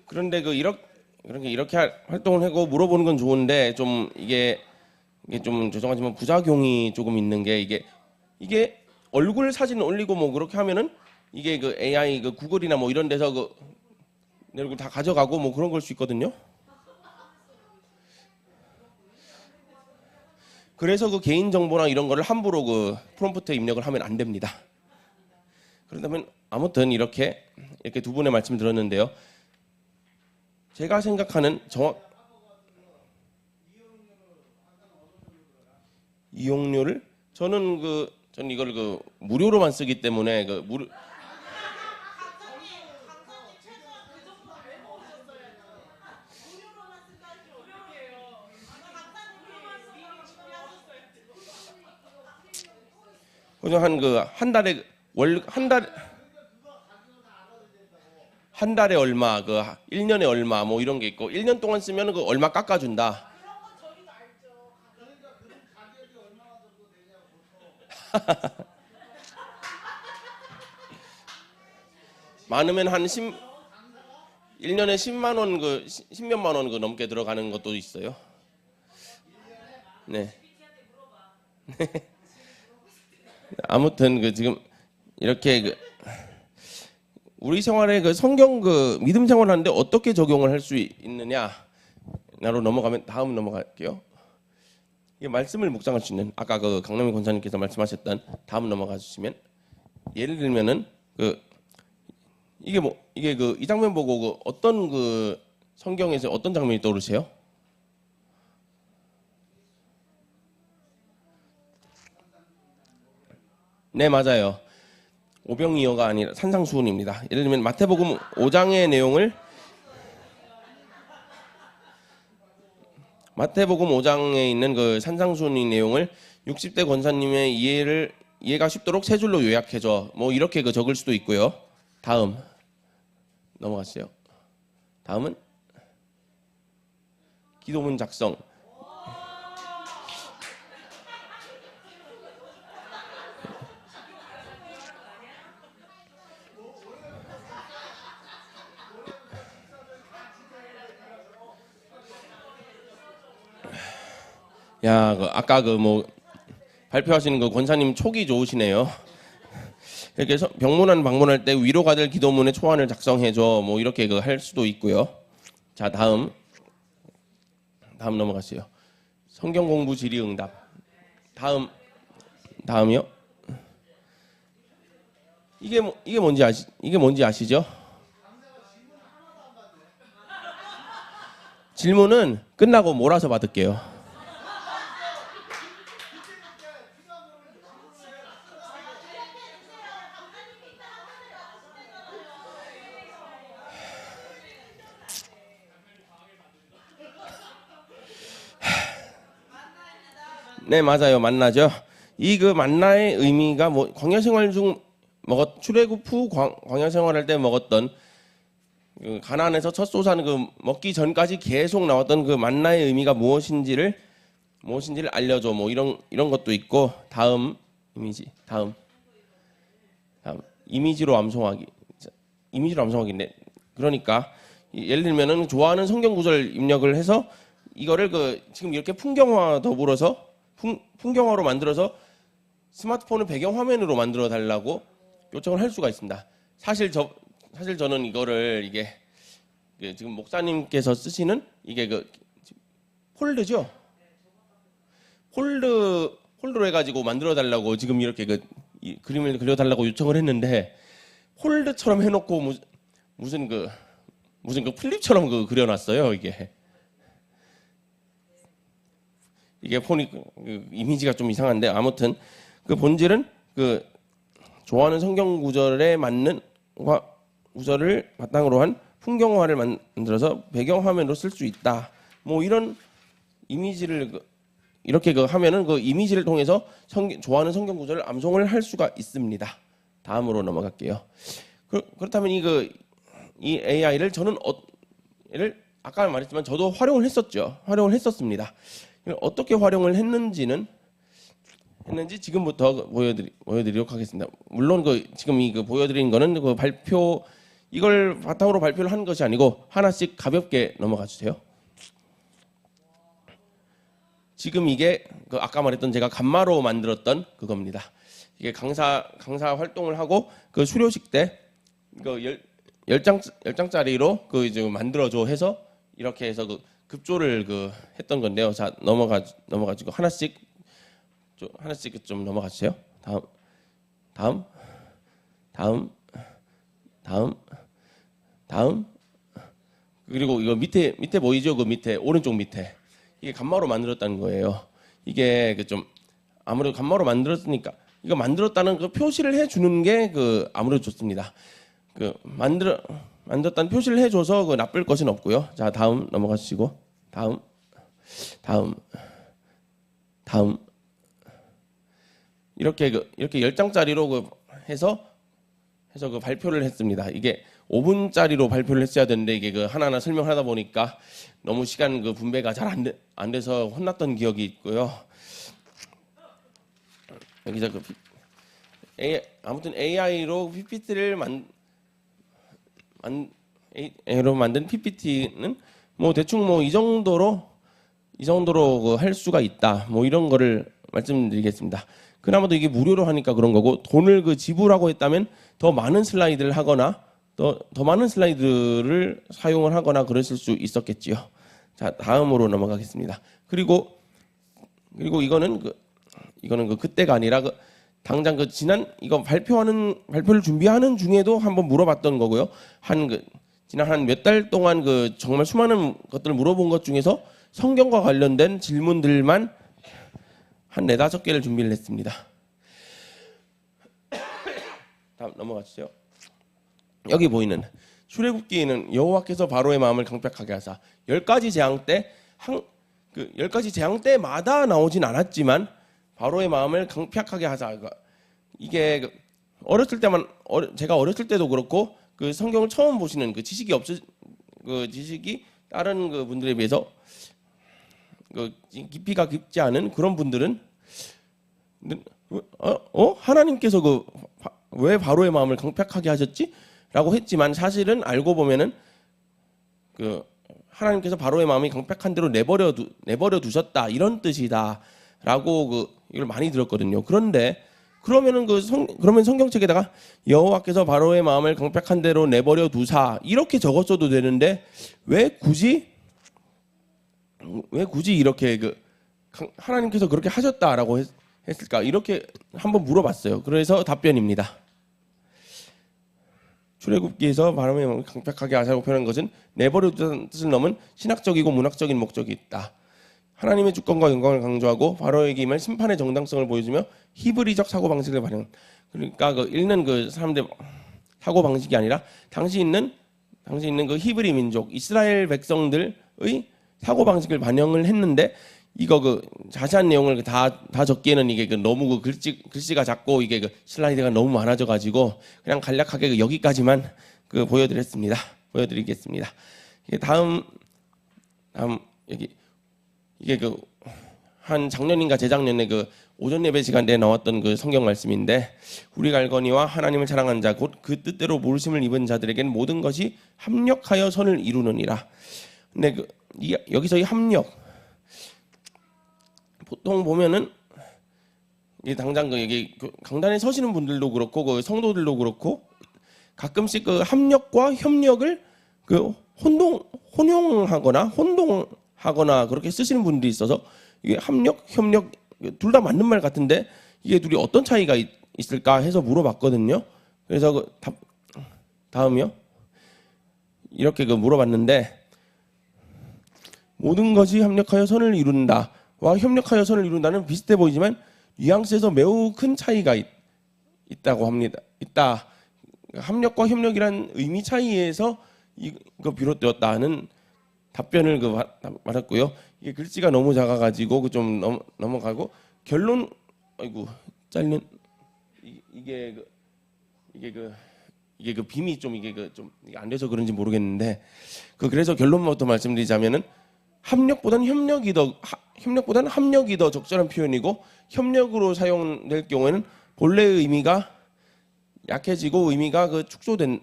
그런데 이렇게 활동을 하고 물어보는 건 좋은데, 좀 이게 좀 죄송하지만 부작용이 조금 있는 게, 이게 얼굴 사진 올리고 뭐 그렇게 하면은 이게 AI 구글이나 뭐 이런 데서 내 얼굴 다 가져가고 뭐 그런 걸 수 있거든요. 그래서 개인 정보나 이런 거를 함부로 프롬프트에 입력을 하면 안 됩니다. 그렇다면 아무튼 이렇게 두 분의 말씀을 들었는데요. 제가 생각하는 이용료를 저는 이걸 무료로만 쓰기 때문에 그냥 한 달에 한 달에 얼마, 1년에 얼마 뭐 이런 게 있고, 1년 동안 쓰면 얼마 깎아준다. 많으면 1년에 10만 원, 10몇만 원 넘게 들어가는 것도 있어요. 네. 아무튼 지금 이렇게 우리 생활에 성경 믿음 생활을 하는데 어떻게 적용을 할 수 있느냐로 넘어가면 다음 넘어갈게요. 이 말씀을 묵상할 수 있는 아까 강남희 권사님께서 말씀하셨던 다음 넘어가 주시면, 예를 들면은 이게 이 장면 보고 어떤 성경에서 어떤 장면이 떠오르세요? 네, 맞아요. 오병이어가 아니라 산상수훈입니다. 예를 들면 마태복음 5장의 내용을 마태복음 5장에 있는 산상수훈의 내용을 60대 권사님의 이해가 쉽도록 세 줄로 요약해줘. 뭐 이렇게 적을 수도 있고요. 다음 넘어가세요. 다음은 기도문 작성. 야, 아까 그 뭐 발표하시는 그 권사님 촉이 좋으시네요. 이렇게 병문안 방문할 때 위로가 될 기도문의 초안을 작성해줘. 뭐 이렇게 그 할 수도 있고요. 자, 다음 넘어가시죠. 성경 공부 질의응답. 다음이요. 이게 뭔지 아시죠? 질문은 끝나고 몰아서 받을게요. 네, 맞아요. 만나죠. 이 그 만나의 의미가 뭐 광야 생활 중 출애굽 후 광야 생활할 때 먹었던 그 가나안에서 첫 쏘산 그 먹기 전까지 계속 나왔던 그 만나의 의미가 무엇인지를 알려줘. 뭐 이런 것도 있고. 다음 이미지로 암송하기인데, 그러니까 예를 들면은 좋아하는 성경 구절 입력을 해서 이거를 그 지금 이렇게 풍경화 더불어서 풍경화로 만들어서 스마트폰을 배경 화면으로 만들어 달라고 요청을 할 수가 있습니다. 사실 저는 이게 지금 목사님께서 쓰시는 이게 그 폴드죠. 폴드로 해가지고 만들어 달라고 지금 이렇게 이 그림을 그려 달라고 요청을 했는데, 폴드처럼 해놓고 무슨 그 플립처럼 그려놨어요. 이게 폰이 이미지가 좀 이상한데, 아무튼 그 본질은 그 좋아하는 성경 구절에 맞는 구절을 바탕으로 한 풍경화를 만들어서 배경 화면으로 쓸 수 있다. 뭐 이런 이미지를 이렇게 하면은 그 이미지를 통해서 좋아하는 성경 구절을 암송을 할 수가 있습니다. 다음으로 넘어갈게요. 그렇다면 이 AI를 저는 아까 말했지만 저도 활용을 했었습니다. 어떻게 활용을 했는지 지금부터 보여드리도록 하겠습니다. 물론 지금 보여드리는 거는 이걸 바탕으로 발표를 한 것이 아니고 하나씩 가볍게 넘어가 주세요. 지금 이게 아까 말했던 제가 간마로 만들었던 그겁니다. 이게 강사 활동을 하고 그 수료식 때 열 장짜리로 이제 만들어줘 해서 이렇게 해서 급조를 했던 건데요. 자, 넘어가지고 하나씩 좀 넘어가 주세요. 다음. 그리고 이거 밑에 보이죠? 그 밑에 오른쪽 밑에 이게 간마로 만들었다는 거예요. 이게 아무래도 간마로 만들었으니까 이거 만들었다는 그 표시를 해주는 게 아무래도 좋습니다. 만들었다는 표시를 해줘서 나쁠 것은 없고요. 자, 다음 넘어가 주시고 다음 이렇게 10장짜리로 해서 발표를 했습니다. 이게 5분짜리로 발표를 했어야 되는데 이게 하나하나 설명하다 보니까 너무 시간 분배가 잘 안 돼서 혼났던 기억이 있고요. 여기서 아무튼 AI로 PPT를 AI로 만든 PPT는 뭐 대충 뭐 이 정도로 할 수가 있다. 뭐 이런 거를 말씀드리겠습니다. 그나마도 이게 무료로 하니까 그런 거고, 돈을 지불하고 했다면 더 많은 슬라이드를 하거나 더 많은 슬라이드를 사용을 하거나 그랬을 수 있었겠지요. 자, 다음으로 넘어가겠습니다. 그리고 이거는 그때가 아니라 당장 지난 이거 발표를 준비하는 중에도 한번 물어봤던 거고요. 지난 한 몇 달 동안 정말 수많은 것들을 물어본 것 중에서 성경과 관련된 질문들만 한 4-5개를 준비를 했습니다. 다음 넘어가 주세요. 여기 보이는 출애굽기에는 여호와께서 바로의 마음을 강팍하게 하사 10가지 재앙 때 10가지 재앙 때마다 나오진 않았지만 바로의 마음을 강팍하게 하사, 이게 제가 어렸을 때도 그렇고 성경을 처음 보시는 지식이 다른 분들에 비해서 깊이가 깊지 않은 그런 분들은 하나님께서 왜 바로의 마음을 강팍하게 하셨지? 라고 했지만 사실은 알고 보면은 하나님께서 바로의 마음이 강팍한 대로 내버려 두셨다 이런 뜻이다라고 이걸 많이 들었거든요. 그런데 그러면은 그러면 성경책에다가 여호와께서 바로의 마음을 강팍한 대로 내버려 두사 이렇게 적었어도 되는데 왜 굳이 이렇게 하나님께서 그렇게 하셨다라고 했을까? 이렇게 한번 물어봤어요. 그래서 답변입니다. 출애굽기에서 바로의 마음을 강팍하게 하자고 표현한 것은 내버려 두다는 뜻을 넘은 신학적이고 문학적인 목적이 있다. 하나님의 주권과 영광을 강조하고 바로에게 임할 심판의 정당성을 보여주며 히브리적 사고방식을 반영. 그러니까 읽는 사람들 사고방식이 아니라 당시 있는 그 히브리 민족 이스라엘 백성들의 사고방식을 반영을 했는데 이거 자세한 내용을 다 적기에는 이게 너무 글씨가 작고 이게 슬라이드가 너무 많아져 가지고 그냥 간략하게 여기까지만 보여드리겠습니다. 다음 여기 이게 한 작년인가 재작년에 오전 예배 시간에 나왔던 성경 말씀인데 우리가 알거니와 하나님을 사랑한 자 곧 그 뜻대로 부르심을 입은 자들에게는 모든 것이 합력하여 선을 이루느니라. 근데 여기서 이 합력 보통 보면은 당장 여기 강단에 서시는 분들도 그렇고 성도들도 그렇고 가끔씩 합력과 협력을 혼용하거나 그렇게 쓰시는 분들이 있어서 이게 합력, 협력 둘 다 맞는 말 같은데 이게 둘이 어떤 차이가 있을까 해서 물어봤거든요. 그래서 다음이요. 이렇게 물어봤는데 모든 것이 합력하여 선을 이룬다와 협력하여 선을 이룬다는 비슷해 보이지만 뉘앙스에서 매우 큰 차이가 있다고 합니다. 합력과 협력이란 의미 차이에서 이거 비롯되었다는 답변을 받았고요. 이게 글씨가 너무 작아가지고 좀 넘어가고 결론 잘린 이게 빔이 좀 이게 안 돼서 그런지 모르겠는데 그래서 결론부터 말씀드리자면은 합력보다는 합력이 더 적절한 표현이고 협력으로 사용될 경우에는 본래의 의미가 약해지고 의미가 축소될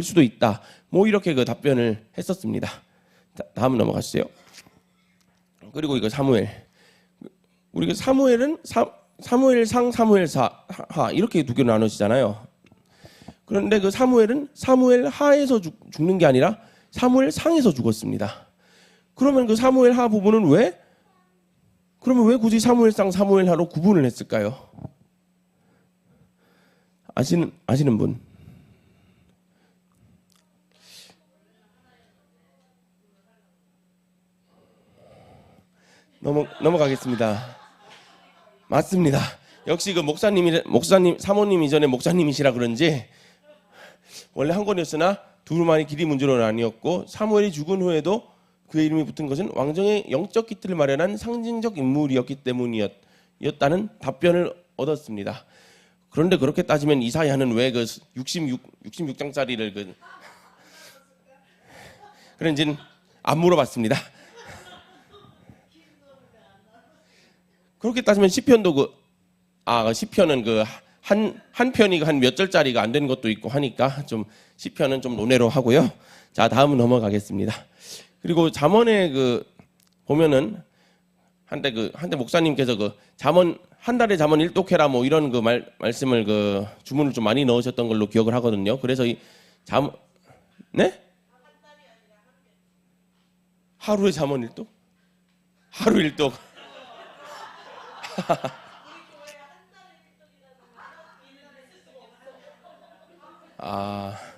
수도 있다. 이렇게 답변을 했었습니다. 다음 넘어가시죠. 그리고 이거 사무엘. 우리가 사무엘은 사무엘상, 사무엘하 이렇게 두 개로 나누시잖아요. 그런데 사무엘은 사무엘하에서 죽는 게 아니라 사무엘상에서 죽었습니다. 그러면 사무엘하 부분은 왜 굳이 사무엘상, 사무엘하로 구분을 했을까요? 아시는 분? 넘어가겠습니다. 맞습니다. 역시 사모님 이전에 목사님이시라 그런지 원래 한 권이었으나 두루마리 길이 문제로 나뉘었고 사무엘이 죽은 후에도 그의 이름이 붙은 것은 왕정의 영적 기틀을 마련한 상징적 인물이었기 때문이었다는 답변을 얻었습니다. 그런데 그렇게 따지면 이사야는 왜 66장짜리를 그런지는 안 물어봤습니다. 그렇게 따지면 시편도 시편은 한 편이 한 몇 절짜리가 안 된 것도 있고 하니까 좀 시편은 좀 논외로 하고요. 자, 다음은 넘어가겠습니다. 그리고 잠언에 보면은 한때 목사님께서 한 달에 잠언 1독해라 이런 말씀을 주문을 좀 많이 넣으셨던 걸로 기억을 하거든요. 그래서 네? 하루에 잠언 1독? 하루 1독.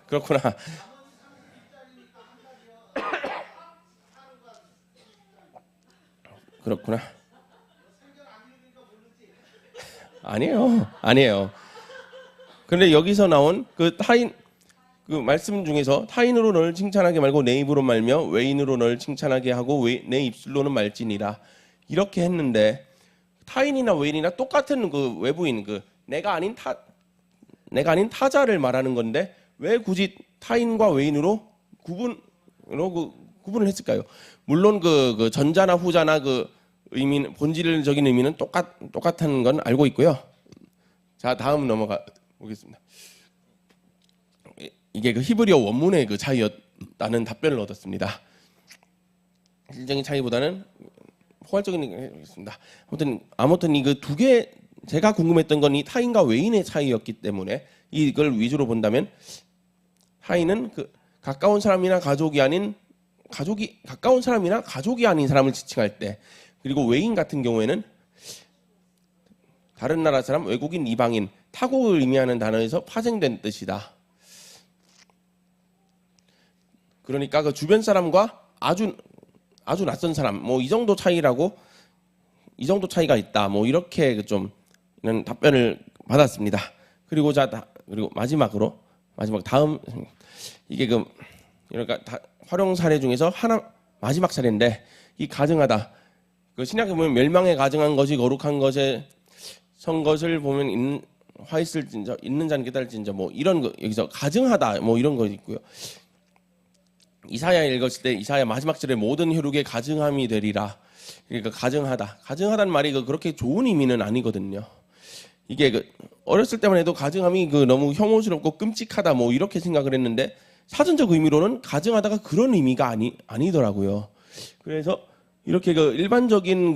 그렇구나. 그렇구나. 아니에요. 그런데 여기서 나온 타인 말씀 중에서 타인으로 너를 칭찬하게 말고 내 입으로 말며 외인으로 너를 칭찬하게 하고 내 입술로는 말지니라 이렇게 했는데 타인이나 외인이나 똑같은 외부인 내가 아닌 타자를 말하는 건데 왜 굳이 타인과 외인으로 구분을 했을까요? 물론 전자나 후자나 의미는 본질적인 의미는 똑같은 건 알고 있고요. 자, 다음 넘어가 보겠습니다. 이게 히브리어 원문의 없다는 답변을 얻었습니다. 질적인 차이보다는 포괄적인 얘기겠습니다. 아무튼 이 그 두 개 제가 궁금했던 건 이 타인과 외인의 차이였기 때문에 이걸 위주로 본다면 타인은 그 가까운 사람이나 가족이 아닌 가까운 사람이나 가족이 아닌 사람을 지칭할 때, 그리고 외인 같은 경우에는 다른 나라 사람, 외국인, 이방인, 타국을 의미하는 단어에서 파생된 뜻이다. 그러니까 그 주변 사람과 아주 낯선 사람, 뭐 이 정도 차이라고, 이 정도 차이가 있다. 뭐 이렇게 좀 이런 답변을 받았습니다. 그리고 그리고 마지막 다음 이게 그러니까 활용 사례 중에서 마지막 사례인데, 이 가증하다. 그 신약에 보면 멸망에 가증한 것이 거룩한 것에 선 것을 보면 화 있을진저 있는 자는 깨달을진저 뭐 이런 거, 여기서 가증하다 뭐 이런 거 있고요. 이사야 읽었을 때 이사야 마지막 절에 모든 혈육에 가증함이 되리라. 그러니까 가증하다는 말이 그렇게 좋은 의미는 아니거든요. 이게 어렸을 때만 해도 가증함이 너무 혐오스럽고 끔찍하다 뭐 이렇게 생각을 했는데, 사전적 의미로는 가증하다가 그런 의미가 아니더라고요. 그래서 이렇게 일반적인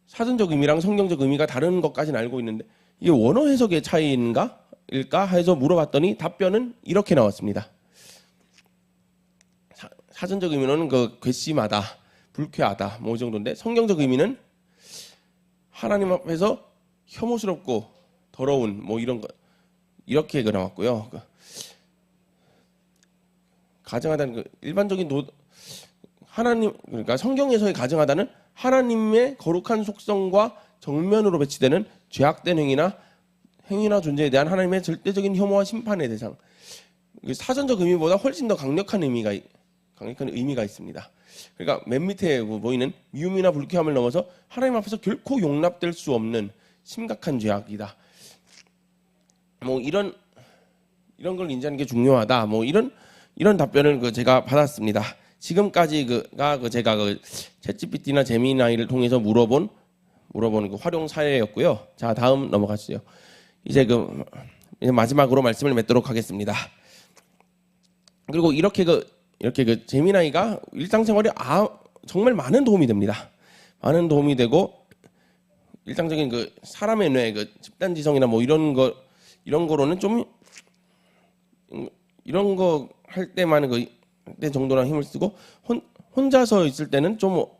사전적 의미랑 성경적 의미가 다른 것까지는 알고 있는데, 이게 원어 해석의 차이일까 해서 물어봤더니 답변은 이렇게 나왔습니다. 사전적 의미로는 괘씸하다, 불쾌하다 뭐 이 정도인데, 성경적 의미는 하나님 앞에서 혐오스럽고 더러운 뭐 이런 거, 이렇게 나왔고요. 가증하다는 일반적인 하나님, 그러니까 성경에서의 가증하다는 하나님의 거룩한 속성과 정면으로 배치되는 죄악된 행위나 존재에 대한 하나님의 절대적인 혐오와 심판의 대상. 사전적 의미보다 훨씬 더 강력한 의미가 있습니다. 그러니까 맨 밑에 보이는 미움이나 불쾌함을 넘어서 하나님 앞에서 결코 용납될 수 없는 심각한 죄악이다. 뭐 이런 걸 인지하는 게 중요하다. 뭐 이런 답변을 제가 받았습니다. 지금까지 제가 챗GPT나 제미나이를 통해서 물어본 활용 사례였고요. 자, 다음 넘어가시죠. 이제 마지막으로 말씀을 맺도록 하겠습니다. 그리고 이렇게 제미나이가 일상생활에 정말 많은 도움이 됩니다. 많은 도움이 되고, 일상적인 사람의 뇌, 집단지성이나 뭐 이런 거로는 좀 이런 거 할 때만 때 정도나 힘을 쓰고, 혼자서 있을 때는 이거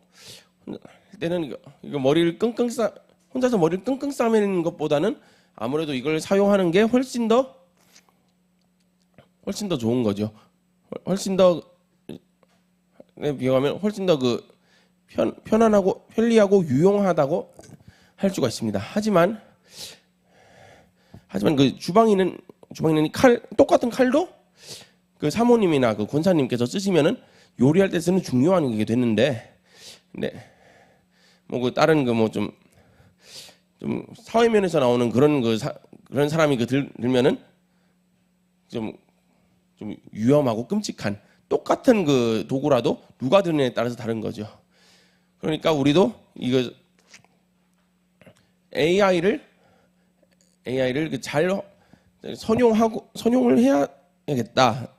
혼자서 머리를 끙끙 싸매는 것보다는 아무래도 이걸 사용하는 게 훨씬 더 좋은 거죠. 훨씬 더 비교하면 훨씬 더 편안하고 편리하고 유용하다고 할 수가 있습니다. 하지만 주방에는 똑같은 칼도 사모님이나 권사님께서 쓰시면은 요리할 때 쓰는 중요한 게 됐는데, 뭐 다른 좀 사회면에서 나오는 그런 사람이 들면은 좀 위험하고 끔찍한, 똑같은 도구라도 누가 드느냐에 따라서 다른 거죠. 그러니까 우리도 AI를 잘 선용을 해야겠다,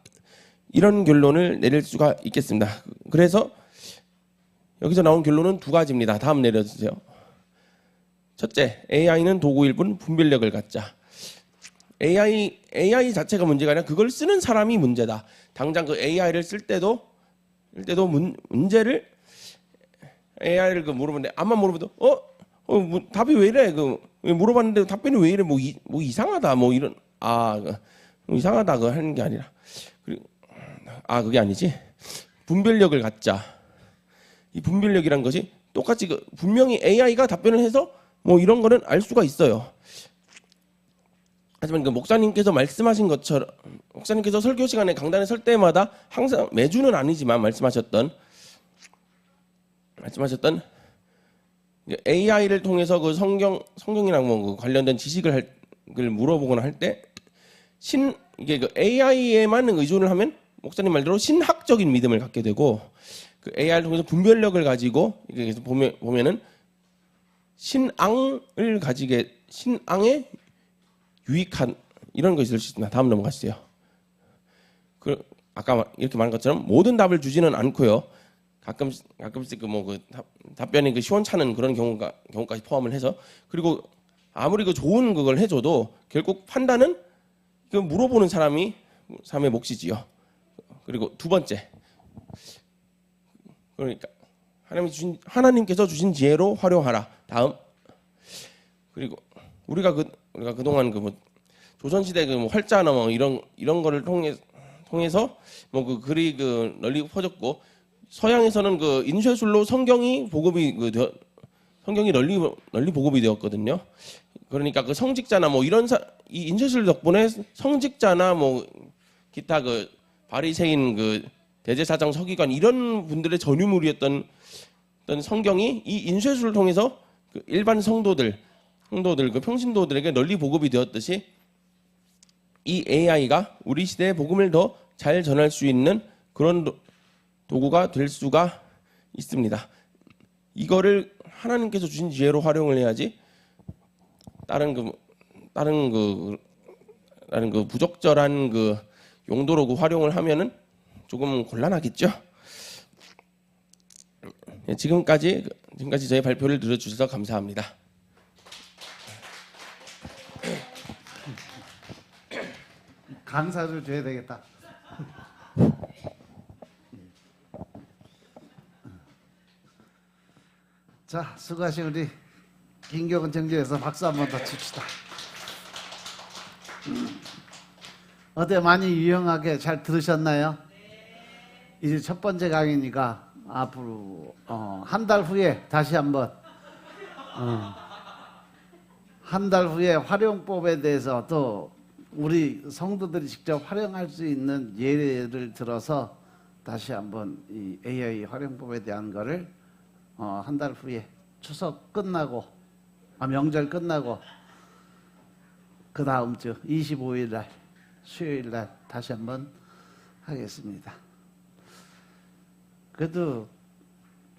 이런 결론을 내릴 수가 있겠습니다. 그래서 여기서 나온 결론은 두 가지입니다. 다음 내려주세요. 첫째, AI는 도구일 뿐 분별력을 갖자. AI 자체가 문제가 아니라 그걸 쓰는 사람이 문제다. 당장 AI를 쓸 때도 문제를 AI를 물어보는데, 암만 물어봐도 답이 왜 이래? 물어봤는데 답변이 왜 이래? 뭐 이상하다. 뭐 이런 이상하다 하는 게 아니라, 그게 아니지. 분별력을 갖자. 이 분별력이란 것이 똑같이 분명히 AI가 답변을 해서 뭐 이런 거는 알 수가 있어요. 하지만 목사님께서 말씀하신 것처럼, 목사님께서 설교 시간에 강단에 설 때마다 항상, 매주는 아니지만 말씀하셨던 AI를 통해서 성경이랑 뭐 관련된 지식을 물어보거나 할 때 이게 AI에만 의존을 하면 목사님 말대로 신학적인 믿음을 갖게 되고, AI를 통해서 분별력을 가지고 보면은 신앙에 유익한 이런 거 있을 수 있습니다. 다음 넘어가시죠. 아까 이렇게 말한 것처럼 모든 답을 주지는 않고요. 가끔씩 그 답변이 그 시원찮은 그런 경우까지 포함을 해서, 그리고 아무리 그 좋은 그걸 해줘도 결국 판단은 그 물어보는 사람의 몫이지요. 그리고 두 번째, 그러니까 하나님께서 주신 지혜로 활용하라. 다음, 그리고 우리가 그동안 조선 시대 활자나 이런 거를 통해서 그 글이 널리 퍼졌고, 서양에서는 인쇄술로 성경이 널리 보급이 되었거든요. 그러니까 성직자나 이 인쇄술 덕분에 성직자나 기타 바리새인 대제사장 서기관 이런 분들의 전유물이었던 성경이 이 인쇄술을 통해서 일반 성도들 평신도들에게 널리 보급이 되었듯이, 이 AI가 우리 시대의 복음을 더 잘 전할 수 있는 그런 도구가 될 수가 있습니다. 이거를 하나님께서 주신 지혜로 활용을 해야지, 다른 부적절한 용도로 활용을 하면은 조금 곤란하겠죠. 지금까지 저희 발표를 들어주셔서 감사합니다. 강사를 줘야 되겠다. 자, 수고하신 우리 김경은 정지에서 박수 한번 더 칩시다. 어때, 많이 유용하게 잘 들으셨나요? 이제 첫 번째 강의니까 앞으로 한 달 후에 다시 한번 한 달 후에 활용법에 대해서 또 우리 성도들이 직접 활용할 수 있는 예를 들어서 다시 한번 이 AI 활용법에 대한 거를 한 달 후에 추석 끝나고 명절 끝나고 그 다음 주 25일 날 수요일 날 다시 한번 하겠습니다. 그래도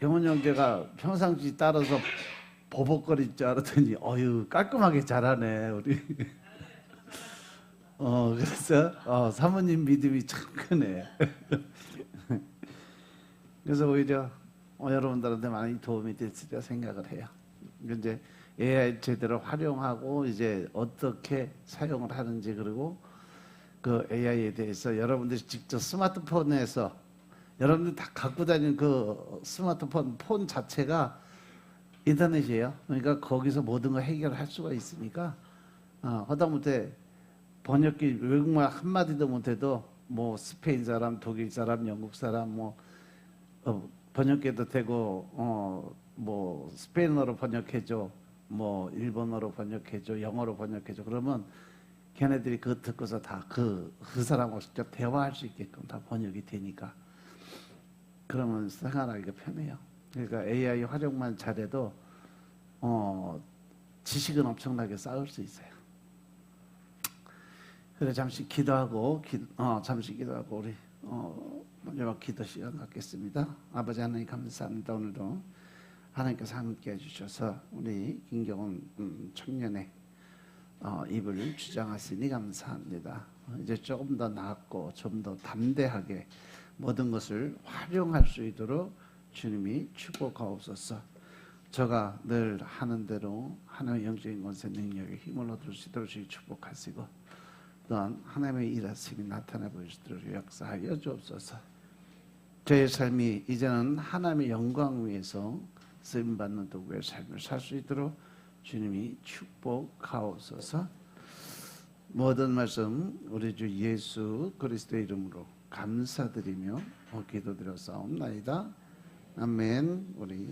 경훈 형제가 평상시 따라서 버벅거릴 줄 알았더니 어휴 깔끔하게 잘하네 우리. 그래서 사모님 믿음이 참 크네. 그래서 오히려 여러분들한테 많이 도움이 됐으리라 생각을 해요. 이제 AI 제대로 활용하고 이제 어떻게 사용을 하는지, 그리고 그 AI에 대해서 여러분들이 직접 스마트폰에서 여러분들 다 갖고 다니는 그 스마트폰 폰 자체가 인터넷이에요. 그러니까 거기서 모든 걸 해결할 수가 있으니까 하다못해 번역기 외국말 한마디도 못해도 스페인 사람, 독일 사람, 영국 사람 번역해도 되고 스페인어로 번역해줘, 일본어로 번역해줘, 영어로 번역해줘. 그러면 걔네들이 그거 듣고서 다 그 사람하고 직접 대화할 수 있게끔 다 번역이 되니까 그러면 생활하기가 편해요. 그러니까 AI 활용만 잘해도 지식은 엄청나게 쌓을 수 있어요. 그래 잠시 기도하고 우리 마지막 기도 시간 갖겠습니다. 아버지 하나님 감사합니다. 오늘도 하나님께서 함께 해주셔서 우리 김경훈 청년의 입을 주장하시니 감사합니다. 이제 조금 더 나았고 좀 더 담대하게 모든 것을 활용할 수 있도록 주님이 축복하옵소서. 저가 늘 하는 대로 하나님의 영적인 권세 능력에 힘을 얻을 수 있도록 주님 축복하시고, 또한 하나님의 일하심이 나타나 보이시도록 역사하여 주옵소서. 저의 삶이 이제는 하나님의 영광 위에서 쓰임받는 도구의 삶을 살 수 있도록 주님이 축복하옵소서. 모든 말씀 우리 주 예수 그리스도의 이름으로 감사드리며 기도드려 싸움나이다. 아멘. 우리